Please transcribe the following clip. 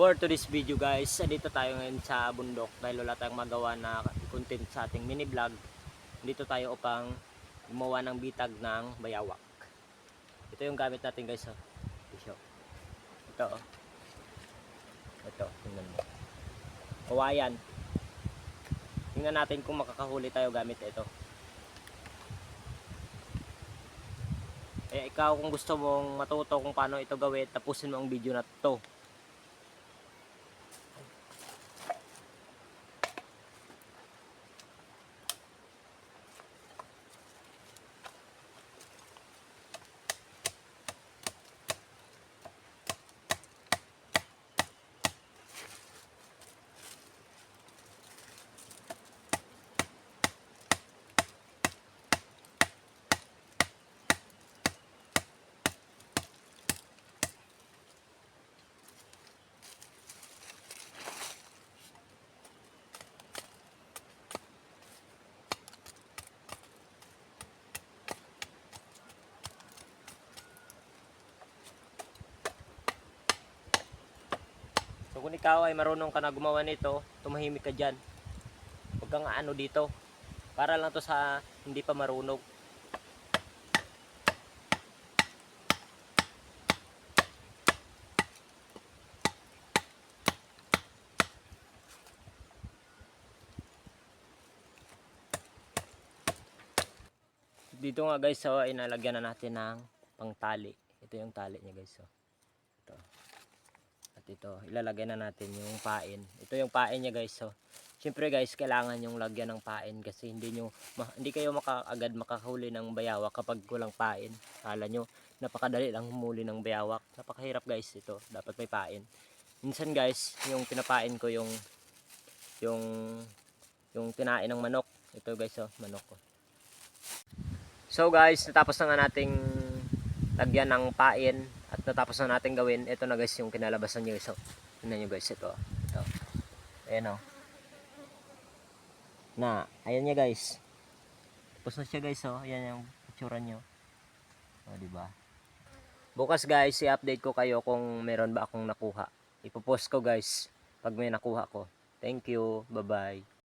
For to this video guys, dito tayo ngayon sa bundok dahil wala tayong magawa na content sa ating mini vlog. Dito tayo upang gumawa ng bitag ng bayawak. Ito yung gamit natin guys. Oh. Ito. Oh. Ito, tingnan mo. Kawayan. Tingnan natin kung makakahuli tayo gamit ito. Ikaw kung gusto mong matuto kung paano ito gawin, tapusin mo ang video na to. So kung ikaw ay marunong ka na gumawa nito, tumahimik ka dyan. Huwag kang ano dito. Para lang to sa hindi pa marunong. Dito nga guys, so inalagyan na natin ng pangtali. Ito yung tali niya guys. So. Ito. At ito, ilalagay na natin yung pain. Ito yung pain niya guys. So, syempre guys, kailangan yung lagyan ng pain kasi hindi kayo agad makahuli ng bayawak kapag kulang pain. Kala nyo, napakadali lang humuli ng bayawak. Napakahirap guys ito. Dapat may pain. Minsan guys, yung pinapain ko yung tinain ng manok. Ito guys, oh, manok ko. So guys, natapos na nga nating lagyan ng pain at natapos na natin gawin. Ito na guys yung kinalabasan nyo guys. So, tignan nyo guys ito. Ito. Ayan o. Ayan niya guys. Tapos na siya guys oh. Ayan yung itsura nyo. O diba? Bukas guys, i-update ko kayo kung meron ba akong nakuha. Ipopost ko guys pag may nakuha ko. Thank you. Bye bye.